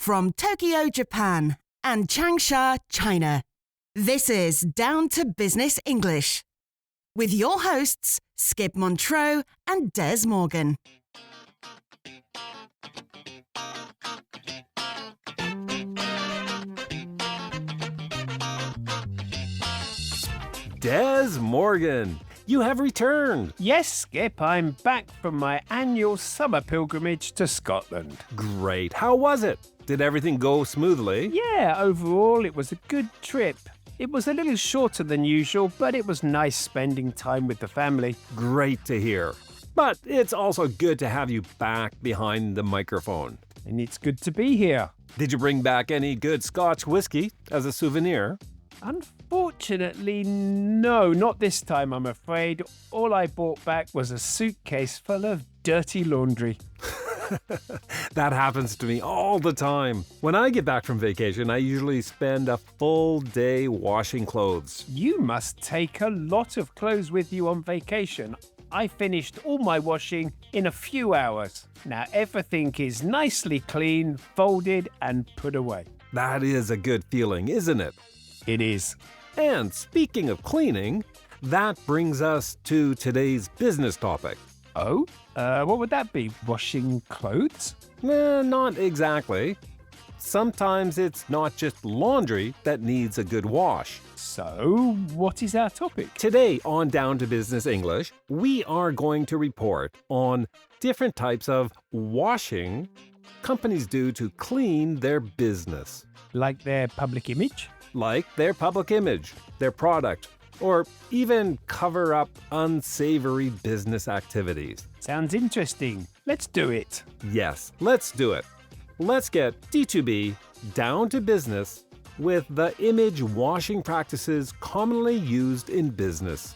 From Tokyo, Japan and Changsha, China, this is Down to Business English with your hosts, Skip Montreux and Dez Morgan. Dez Morgan, you have returned. Yes, Skip, I'm back from my annual summer pilgrimage to Scotland. Great. How was it? Did everything go smoothly? Yeah, overall it was a good trip. It was a little shorter than usual, but it was nice spending time with the family. Great to hear. But it's also good to have you back behind the microphone. And it's good to be here. Did you bring back any good Scotch whiskey as a souvenir? Unfortunately, no, not this time, I'm afraid. All I brought back was a suitcase full of dirty laundry. That happens to me all the time. When I get back from vacation, I usually spend a full day washing clothes. You must take a lot of clothes with you on vacation. I finished all my washing in a few hours. Now everything is nicely clean, folded and put away. That is a good feeling, isn't it? It is. And speaking of cleaning, that brings us to today's business topic. Oh? What would that be? Washing clothes? Not exactly. Sometimes it's not just laundry that needs a good wash. So, what is our topic? Today on Down to Business English, we are going to report on different types of washing companies do to clean their business. Like their public image? Like their public image, their product, or even cover up unsavory business activities. Sounds interesting. Let's do it. Yes, let's do it. Let's get D2B down to business with the image washing practices commonly used in business.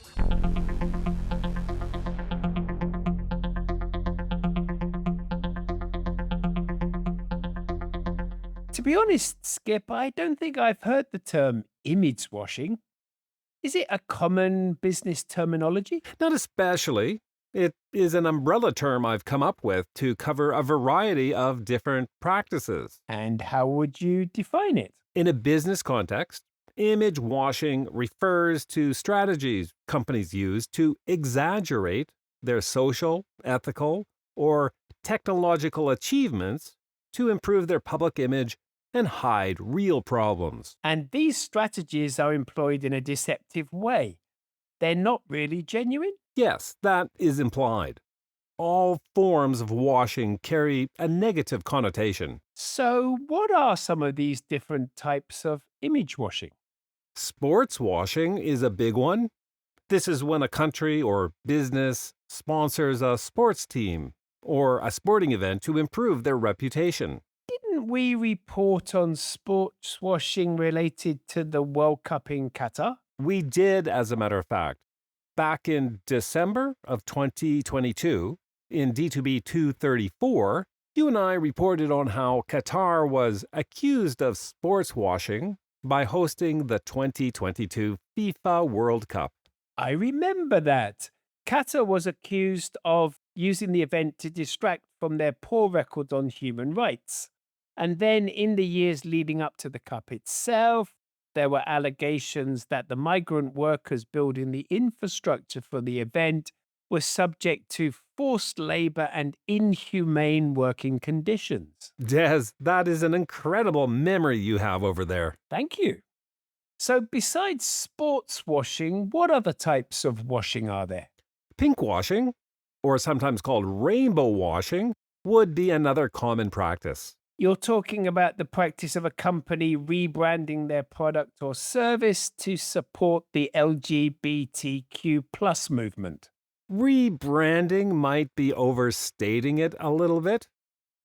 To be honest, Skip, I don't think I've heard the term image washing. Is it a common business terminology? Not especially. It is an umbrella term I've come up with to cover a variety of different practices. And how would you define it? In a business context, image washing refers to strategies companies use to exaggerate their social, ethical, or technological achievements to improve their public image and hide real problems. And these strategies are employed in a deceptive way. They're not really genuine? Yes, that is implied. All forms of washing carry a negative connotation. So, what are some of these different types of image washing? Sports washing is a big one. This is when a country or business sponsors a sports team or a sporting event to improve their reputation. Didn't we report on sports washing related to the World Cup in Qatar? We did, as a matter of fact. Back in December of 2022, in D2B 234, you and I reported on how Qatar was accused of sports washing by hosting the 2022 FIFA World Cup. I remember that. Qatar was accused of using the event to distract from their poor record on human rights. And then in the years leading up to the Cup itself, there were allegations that the migrant workers building the infrastructure for the event were subject to forced labor and inhumane working conditions. Des, that is an incredible memory you have over there. Thank you. So besides sports washing, what other types of washing are there? Pinkwashing, or sometimes called rainbow washing, would be another common practice. You're talking about the practice of a company rebranding their product or service to support the LGBTQ plus movement. Rebranding might be overstating it a little bit.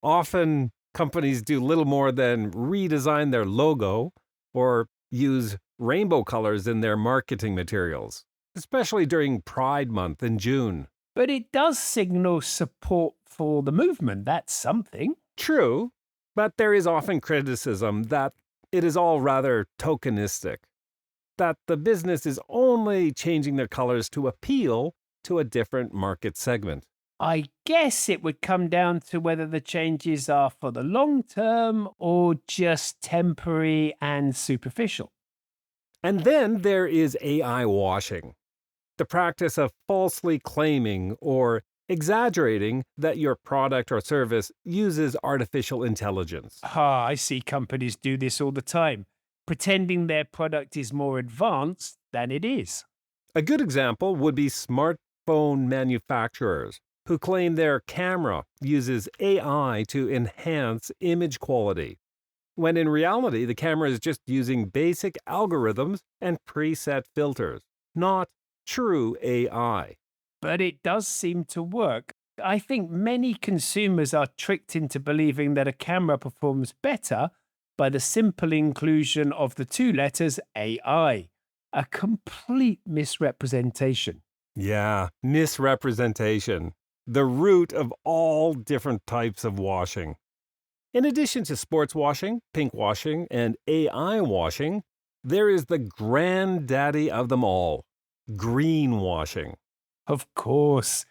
Often, companies do little more than redesign their logo or use rainbow colors in their marketing materials, especially during Pride Month in June. But it does signal support for the movement. That's something. True. But there is often criticism that it is all rather tokenistic, that the business is only changing their colors to appeal to a different market segment. I guess it would come down to whether the changes are for the long term or just temporary and superficial. And then there is AI washing, the practice of falsely claiming or exaggerating that your product or service uses artificial intelligence. Ah, I see companies do this all the time, pretending their product is more advanced than it is. A good example would be smartphone manufacturers who claim their camera uses AI to enhance image quality, when in reality the camera is just using basic algorithms and preset filters, not true AI. But it does seem to work. I think many consumers are tricked into believing that a camera performs better by the simple inclusion of the two letters AI, a complete misrepresentation. Yeah, misrepresentation, the root of all different types of washing. In addition to sports washing, pinkwashing, and AI washing, there is the granddaddy of them all, greenwashing. Of course,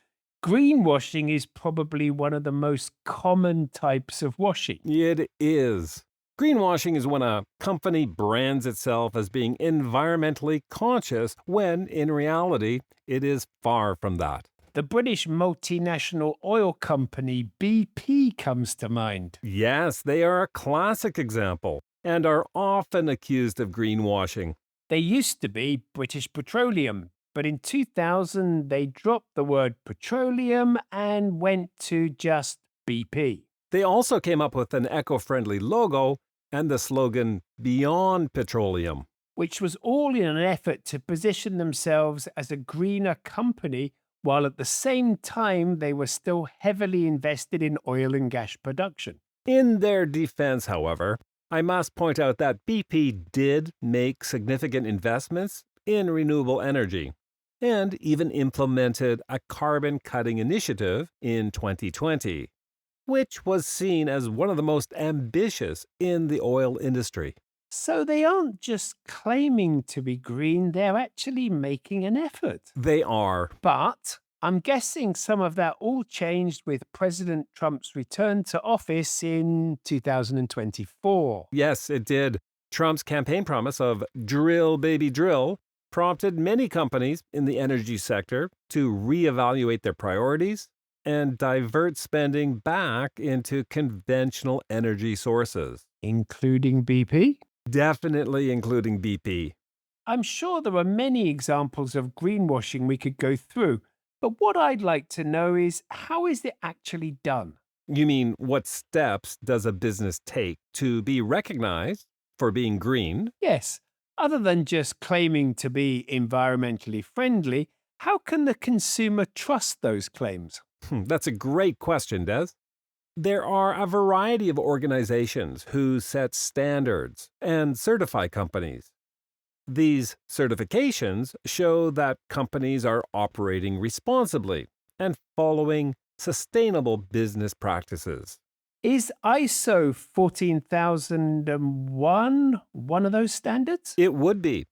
greenwashing is probably one of the most common types of washing. It is. Greenwashing is when a company brands itself as being environmentally conscious when, in reality, it is far from that. The British multinational oil company BP comes to mind. Yes, they are a classic example and are often accused of greenwashing. They used to be British Petroleum, but in 2000 they dropped the word petroleum and went to just BP. They also came up with an eco-friendly logo and the slogan Beyond Petroleum. Which was all in an effort to position themselves as a greener company, while at the same time they were still heavily invested in oil and gas production. In their defense, however, I must point out that BP did make significant investments in renewable energy and even implemented a carbon-cutting initiative in 2020, which was seen as one of the most ambitious in the oil industry. So they aren't just claiming to be green, they're actually making an effort. They are. But I'm guessing some of that all changed with President Trump's return to office in 2024. Yes, it did. Trump's campaign promise of drill, baby, drill prompted many companies in the energy sector to reevaluate their priorities and divert spending back into conventional energy sources. Including BP? Definitely including BP. I'm sure there are many examples of greenwashing we could go through, but what I'd like to know is how is it actually done? You mean, what steps does a business take to be recognized for being green? Yes, other than just claiming to be environmentally friendly, how can the consumer trust those claims? That's a great question, Des. There are a variety of organizations who set standards and certify companies. These certifications show that companies are operating responsibly and following sustainable business practices. Is ISO 14001 one of those standards? It would be.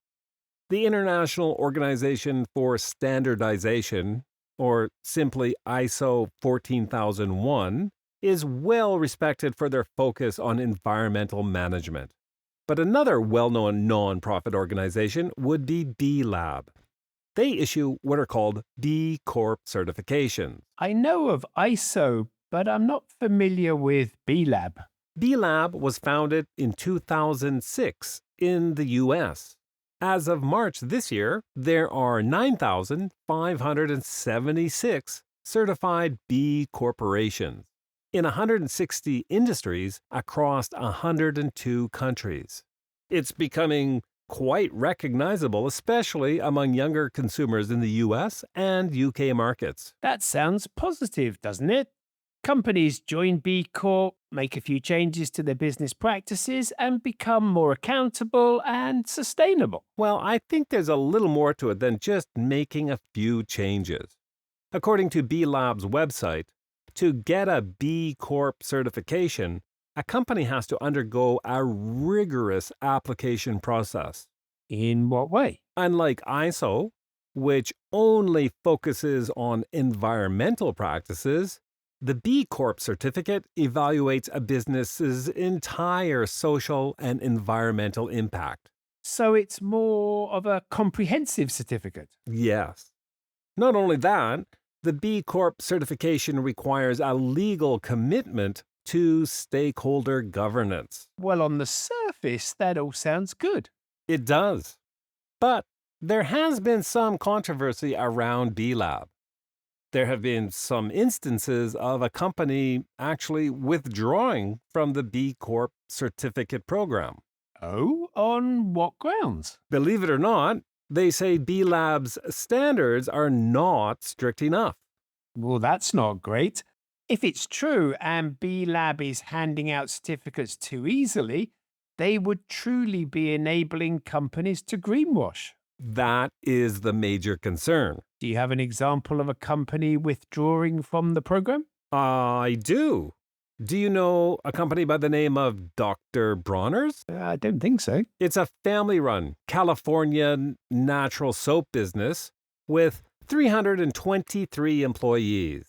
The International Organization for Standardization, or simply ISO 14001, is well respected for their focus on environmental management. But another well-known non-profit organization would be B Lab. They issue what are called B Corp certifications. I know of ISO, but I'm not familiar with B Lab. B Lab was founded in 2006 in the US. As of March this year, there are 9,576 certified B corporations in 160 industries across 102 countries. It's becoming quite recognizable, especially among younger consumers in the US and UK markets. That sounds positive, doesn't it? Companies join B Corp, make a few changes to their business practices, and become more accountable and sustainable. Well, I think there's a little more to it than just making a few changes. According to B Lab's website, to get a B Corp certification, a company has to undergo a rigorous application process. In what way? Unlike ISO, which only focuses on environmental practices, the B Corp certificate evaluates a business's entire social and environmental impact. So it's more of a comprehensive certificate. Yes. Not only that, the B Corp certification requires a legal commitment to stakeholder governance. Well, on the surface, that all sounds good. It does. But there has been some controversy around B Lab. There have been some instances of a company actually withdrawing from the B Corp certificate program. Oh, on what grounds? Believe it or not, they say B Lab's standards are not strict enough. Well, that's not great. If it's true and B Lab is handing out certificates too easily, they would truly be enabling companies to greenwash. That is the major concern. Do you have an example of a company withdrawing from the program? I do. Do you know a company by the name of Dr. Bronner's? I don't think so. It's a family-run California natural soap business with 323 employees.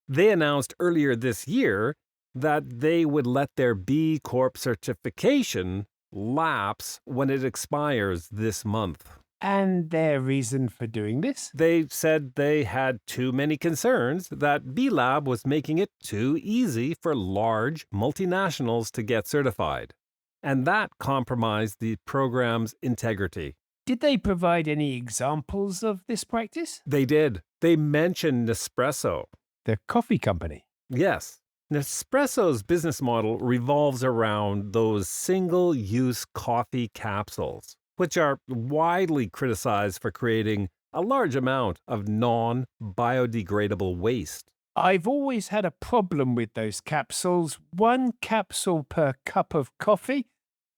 They announced earlier this year that they would let their B Corp certification lapse when it expires this month. And their reason for doing this? They said they had too many concerns that B Lab was making it too easy for large multinationals to get certified, and that compromised the program's integrity. Did they provide any examples of this practice? They did. They mentioned Nespresso. The coffee company. Yes. Nespresso's business model revolves around those single-use coffee capsules, which are widely criticized for creating a large amount of non-biodegradable waste. I've always had a problem with those capsules. 1 capsule per cup of coffee?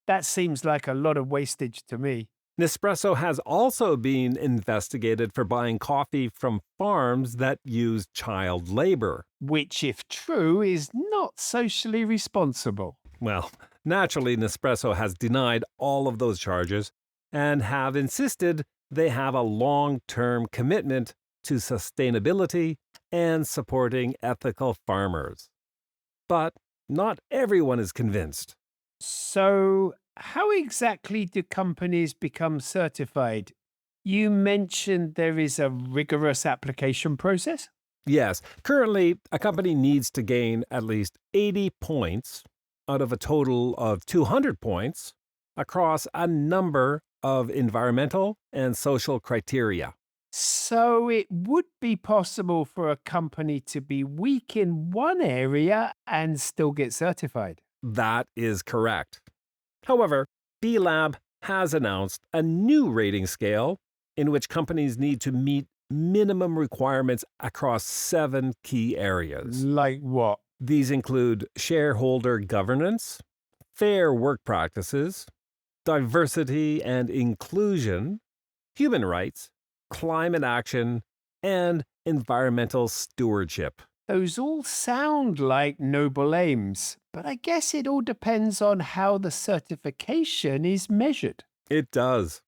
That seems like a lot of wastage to me. Nespresso has also been investigated for buying coffee from farms that use child labor. Which, if true, is not socially responsible. Well, naturally, Nespresso has denied all of those charges and have insisted they have a long-term commitment to sustainability and supporting ethical farmers. But not everyone is convinced. So, how exactly do companies become certified? You mentioned there is a rigorous application process? Yes, currently a company needs to gain at least 80 points out of a total of 200 points across a number of environmental and social criteria. So it would be possible for a company to be weak in one area and still get certified. That is correct. However, B Lab has announced a new rating scale in which companies need to meet minimum requirements across 7 key areas. Like what? These include shareholder governance, fair work practices, diversity and inclusion, human rights, climate action, and environmental stewardship. Those all sound like noble aims, but I guess it all depends on how the certification is measured. It does.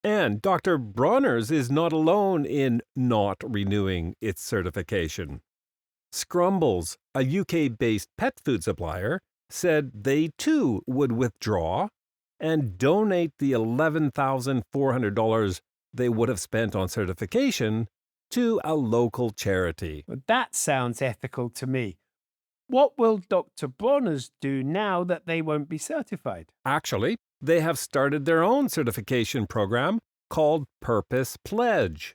And Dr. Bronner's is not alone in not renewing its certification. Scrumbles, a UK-based pet food supplier, said they too would withdraw and donate the $11,400 they would have spent on certification to a local charity. Well, that sounds ethical to me. What will Dr. Bronner's do now that they won't be certified? Actually, they have started their own certification program called Purpose Pledge.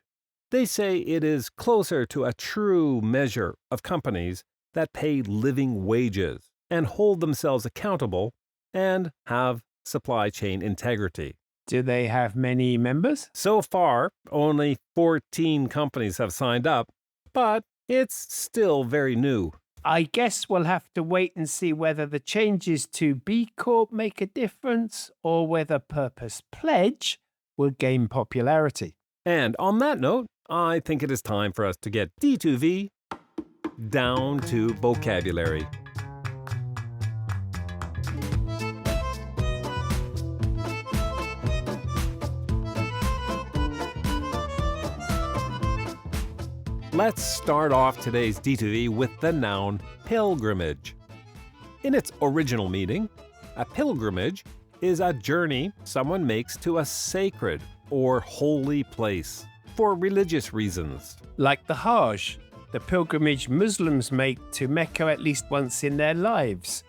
They say it is closer to a true measure of companies that pay living wages and hold themselves accountable and have supply chain integrity. Do they have many members? So far, only 14 companies have signed up, but it's still very new. I guess we'll have to wait and see whether the changes to B Corp make a difference or whether Purpose Pledge will gain popularity. And on that note, I think it is time for us to get D2V down to vocabulary. Let's start off today's D2V with the noun pilgrimage. In its original meaning, a pilgrimage is a journey someone makes to a sacred or holy place for religious reasons. Like the Hajj, the pilgrimage Muslims make to Mecca at least once in their lives.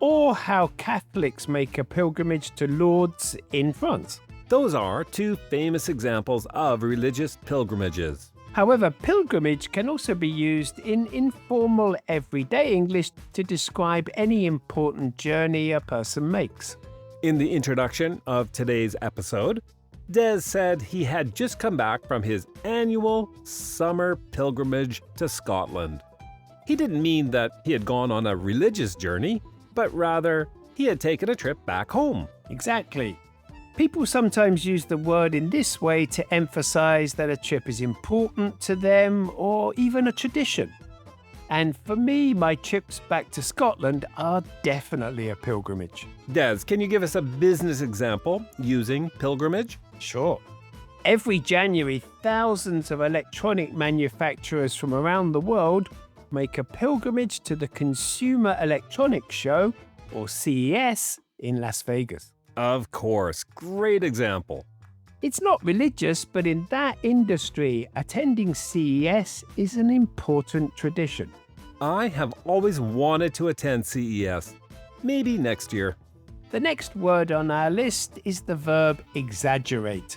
Or how Catholics make a pilgrimage to Lourdes in France. Those are two famous examples of religious pilgrimages. However, pilgrimage can also be used in informal everyday English to describe any important journey a person makes. In the introduction of today's episode, Dez said he had just come back from his annual summer pilgrimage to Scotland. He didn't mean that he had gone on a religious journey, but rather he had taken a trip back home. Exactly. People sometimes use the word in this way to emphasize that a trip is important to them or even a tradition. And for me, my trips back to Scotland are definitely a pilgrimage. Dez, can you give us a business example using pilgrimage? Sure. Every January, thousands of electronic manufacturers from around the world make a pilgrimage to the Consumer Electronics Show, or CES, in Las Vegas. Of course, great example. It's not religious, but in that industry, attending CES is an important tradition. I have always wanted to attend CES. Maybe next year. The next word on our list is the verb exaggerate.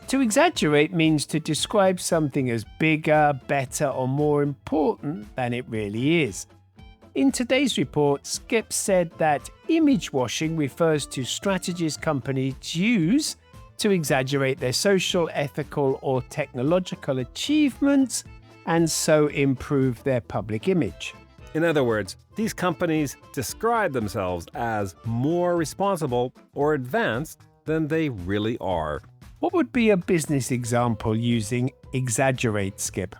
To exaggerate means to describe something as bigger, better, or more important than it really is. In today's report, Skip said that image washing refers to strategies companies use to exaggerate their social, ethical, or technological achievements and so improve their public image. In other words, these companies describe themselves as more responsible or advanced than they really are. What would be a business example using exaggerate, Skip?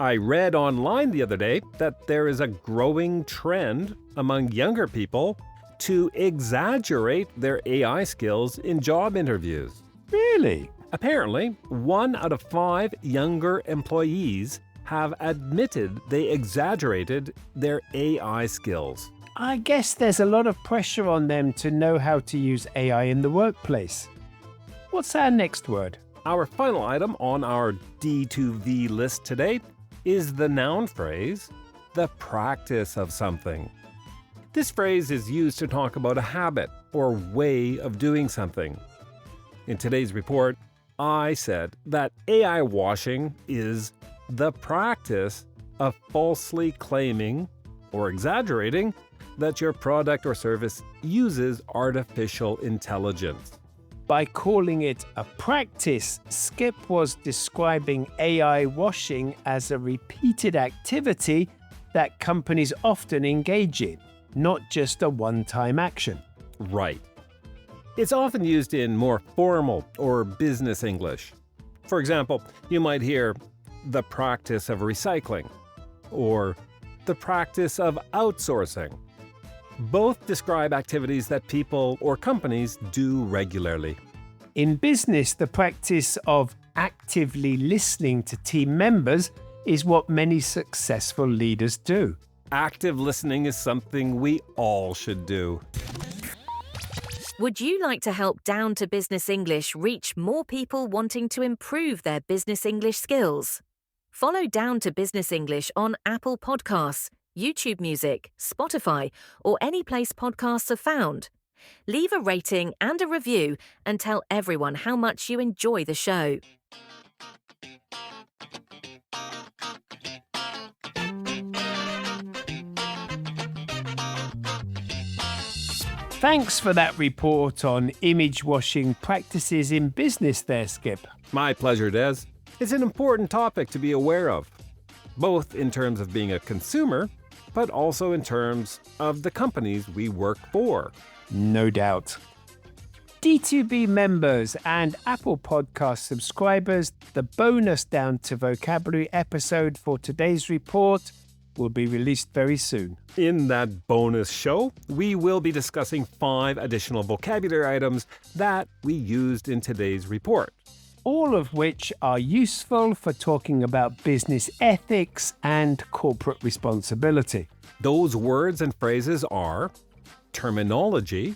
I read online the other day that there is a growing trend among younger people to exaggerate their AI skills in job interviews. Really? Apparently, 1 out of 5 younger employees have admitted they exaggerated their AI skills. I guess there's a lot of pressure on them to know how to use AI in the workplace. What's our next word? Our final item on our D2V list today is the noun phrase, the practice of something. This phrase is used to talk about a habit or way of doing something. In today's report, I said that AI washing is the practice of falsely claiming or exaggerating that your product or service uses artificial intelligence. By calling it a practice, Skip was describing AI washing as a repeated activity that companies often engage in, not just a one-time action. Right. It's often used in more formal or business English. For example, you might hear the practice of recycling or the practice of outsourcing. Both describe activities that people or companies do regularly. In business, the practice of actively listening to team members is what many successful leaders do. Active listening is something we all should do. Would you like to help Down to Business English reach more people wanting to improve their business English skills? Follow Down to Business English on Apple Podcasts, YouTube Music, Spotify, or any place podcasts are found. Leave a rating and a review and tell everyone how much you enjoy the show. Thanks for that report on image washing practices in business there, Skip. My pleasure, Dez. It's an important topic to be aware of, both in terms of being a consumer, but also in terms of the companies we work for. No doubt. D2B members and Apple Podcast subscribers, the bonus Down to Vocabulary episode for today's report will be released very soon. In that bonus show, we will be discussing 5 additional vocabulary items that we used in today's report. all of which are useful for talking about business ethics and corporate responsibility. Those words and phrases are terminology,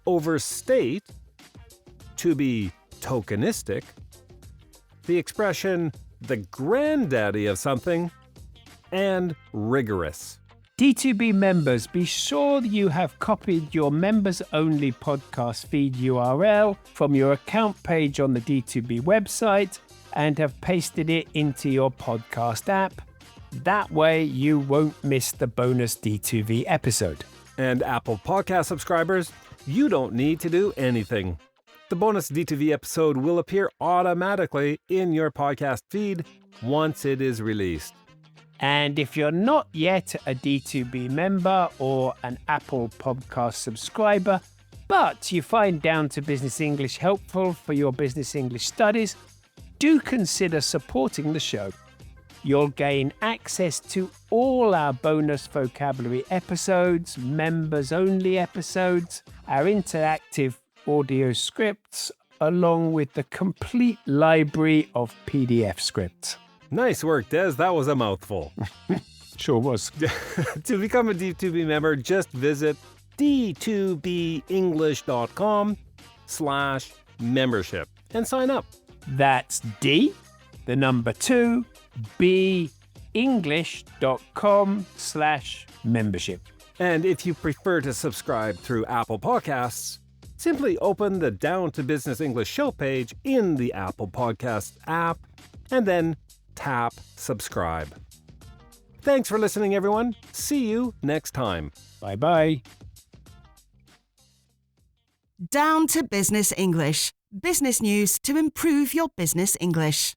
overstate, to be tokenistic, the expression the granddaddy of something, and rigorous. D2B members, be sure you have copied your members-only podcast feed URL from your account page on the D2B website and have pasted it into your podcast app. That way you won't miss the bonus D2V episode. And Apple Podcast subscribers, you don't need to do anything. The bonus D2V episode will appear automatically in your podcast feed once it is released. And if you're not yet a D2B member or an Apple Podcast subscriber, but you find Down to Business English helpful for your business English studies, do consider supporting the show. You'll gain access to all our bonus vocabulary episodes, members-only episodes, our interactive audio scripts, along with the complete library of PDF scripts. Nice work, Des. That was a mouthful. Sure was. To become a D2B member, just visit d2benglish.com/membership and sign up. That's D, the number 2, B, English.com/membership. And if you prefer to subscribe through Apple Podcasts, simply open the Down to Business English show page in the Apple Podcasts app and then tap subscribe. Thanks for listening, everyone. See you next time. Bye-bye. Down to Business English. Business news to improve your business English.